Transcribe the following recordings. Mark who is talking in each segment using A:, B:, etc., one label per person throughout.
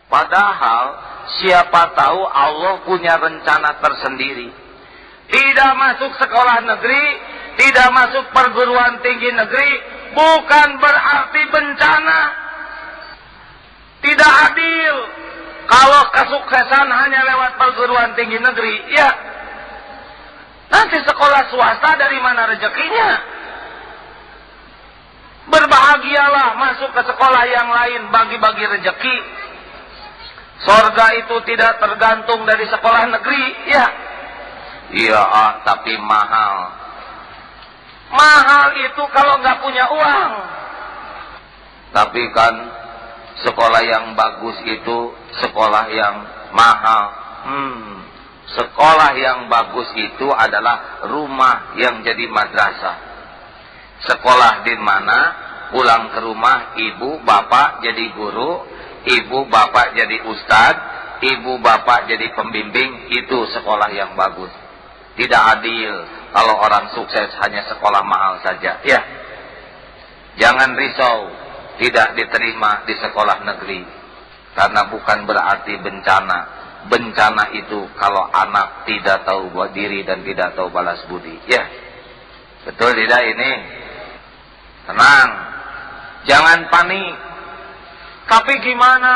A: Padahal siapa tahu Allah punya rencana tersendiri. Tidak masuk sekolah negeri, tidak masuk perguruan tinggi negeri, bukan berarti bencana. Tidak adil. Kalau kesuksesan hanya lewat perguruan tinggi negeri, ya nanti sekolah swasta dari mana rezekinya? Berbahagialah masuk ke sekolah yang lain, bagi-bagi rezeki. Sorga itu tidak tergantung dari sekolah negeri, ya. Iya, tapi mahal. Mahal itu kalau nggak punya uang. Tapi kan sekolah yang bagus itu sekolah yang mahal. Sekolah yang bagus itu adalah rumah yang jadi madrasah. Sekolah di mana pulang ke rumah ibu bapak jadi guru, ibu bapak jadi ustadz, ibu bapak jadi pembimbing, itu sekolah yang bagus. Tidak adil kalau orang sukses hanya sekolah mahal saja. Ya, jangan risau tidak diterima di sekolah negeri, karena bukan berarti bencana. Bencana itu kalau anak tidak tahu buat diri dan tidak tahu balas budi. Ya, betul tidak ini? Tenang, jangan panik. Tapi gimana?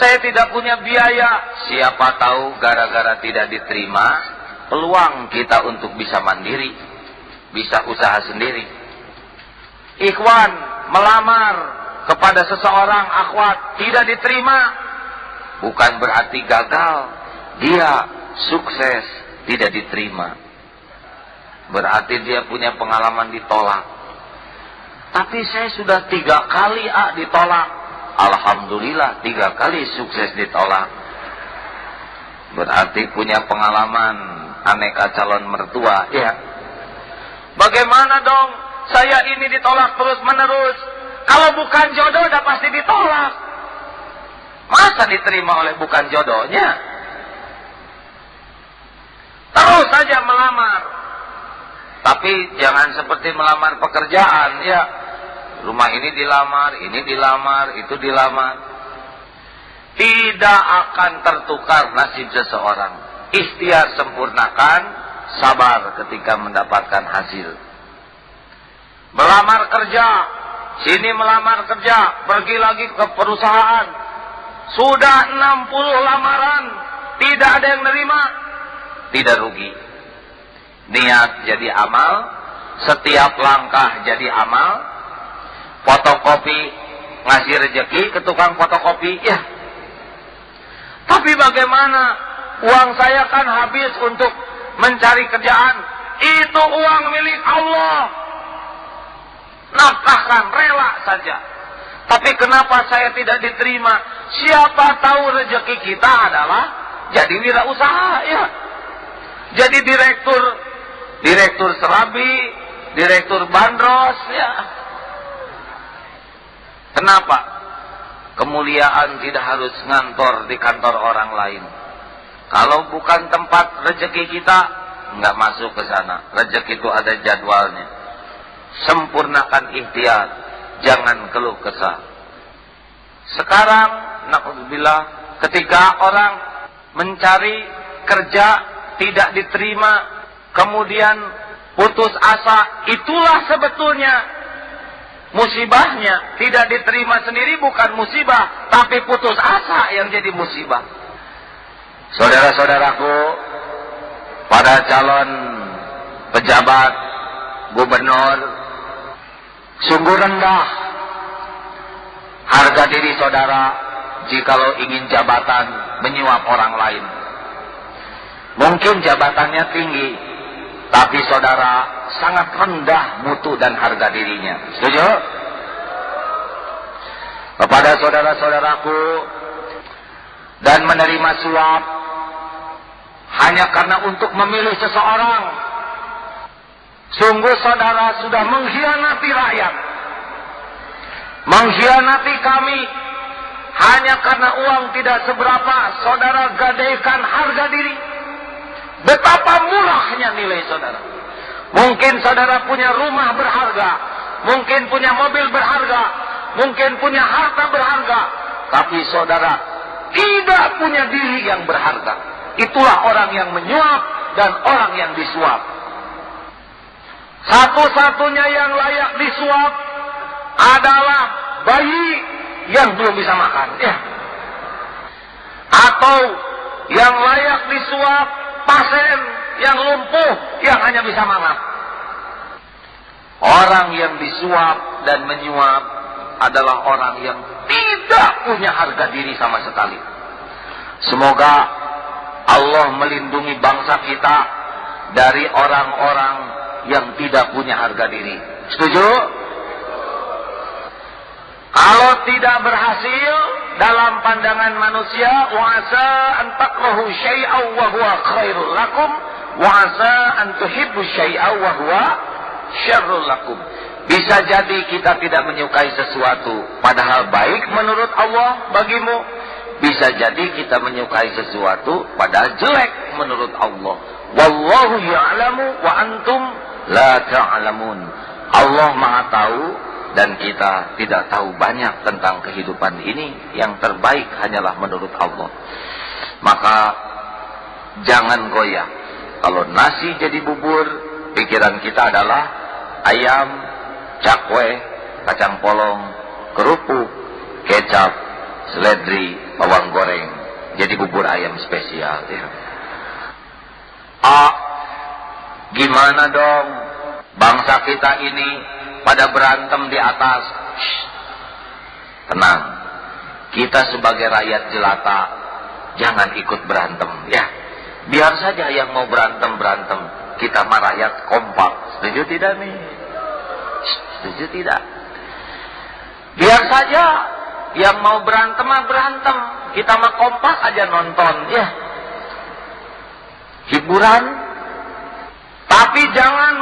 A: Saya tidak punya biaya. Siapa tahu gara-gara tidak diterima, peluang kita untuk bisa mandiri, bisa usaha sendiri. Ikhwan melamar kepada seseorang akhwat tidak diterima, bukan berarti gagal. Dia sukses tidak diterima, berarti dia punya pengalaman ditolak. Tapi saya sudah 3 kali ditolak. Alhamdulillah 3 kali sukses ditolak. Berarti punya pengalaman aneka calon mertua. Ya. Bagaimana dong? Saya ini ditolak terus menerus. Kalau bukan jodoh udah pasti ditolak. Masa diterima oleh bukan jodohnya? Terus saja melamar. Tapi jangan seperti melamar pekerjaan, ya. Rumah ini dilamar, itu dilamar. Tidak akan tertukar nasib seseorang. Ikhtiar sempurnakan, sabar ketika mendapatkan hasil. Melamar kerja, sini melamar kerja, pergi lagi ke perusahaan. Sudah 60 lamaran, tidak ada yang nerima, tidak rugi. Niat jadi amal, setiap langkah jadi amal. Fotokopi ngasih rezeki ke tukang fotokopi, ya. Tapi bagaimana? Uang saya kan habis untuk mencari kerjaan. Itu uang milik Allah. Nafkahkan, rela saja. Tapi kenapa saya tidak diterima? Siapa tahu rezeki kita adalah jadi wirausaha, ya. Jadi direktur serabi, direktur bandros, ya. Kenapa? Kemuliaan tidak harus ngantor di kantor orang lain. Kalau bukan tempat rezeki kita, nggak masuk ke sana. Rezeki itu ada jadwalnya. Sempurnakan ikhtiar, jangan keluh kesah. Sekarang, na'udzubillah, ketika orang mencari kerja tidak diterima, kemudian putus asa, itulah sebetulnya musibahnya. Tidak diterima sendiri bukan musibah, tapi putus asa yang jadi musibah. Saudara-saudaraku, pada calon pejabat gubernur, sungguh rendah harga diri saudara jikalau ingin jabatan menyuap orang lain. Mungkin jabatannya tinggi, tapi saudara sangat rendah mutu dan harga dirinya. Setuju? Kepada saudara-saudaraku, dan menerima suap hanya karena untuk memilih seseorang, sungguh saudara sudah mengkhianati rakyat, mengkhianati kami. Hanya karena uang tidak seberapa, saudara gadaikan harga diri. Betapa murahnya nilai saudara. Mungkin saudara punya rumah berharga, mungkin punya mobil berharga, mungkin punya harta berharga, tapi saudara tidak punya diri yang berharga. Itulah orang yang menyuap dan orang yang disuap. Satu-satunya yang layak disuap adalah bayi yang belum bisa makan, ya. Atau yang layak disuap pasien yang lumpuh yang hanya bisa mangap. Orang yang disuap dan menyuap adalah orang yang tidak punya harga diri sama sekali. Semoga Allah melindungi bangsa kita dari orang-orang yang tidak punya harga diri. Setuju? Kalau tidak berhasil dalam pandangan manusia, wa asa an takrahu syai'an wa huwa khairul lakum, wa asa an tuhibbu syai'an wa huwa syarrul lakum. Bisa jadi kita tidak menyukai sesuatu padahal baik menurut Allah bagimu. Bisa jadi kita menyukai sesuatu padahal jelek menurut Allah. Wallahu ya'lamu wa antum la ta'lamun. Allah Maha tahu dan kita tidak tahu banyak tentang kehidupan ini. Yang terbaik hanyalah menurut Allah. Maka jangan goyah. Kalau nasi jadi bubur, pikiran kita adalah ayam, cakwe, kacang polong, kerupuk, kecap, seledri, bawang goreng. Jadi bubur ayam spesial, ya. Gimana dong bangsa kita ini pada berantem di atas? Shh, tenang. Kita sebagai rakyat jelata jangan ikut berantem, ya. Biar saja yang mau berantem. Kita mah rakyat kompak. Setuju tidak nih? Shh, setuju tidak? Biar saja yang mau berantem mah berantem. Kita mah kompak aja nonton, ya. Hiburan. Tapi jangan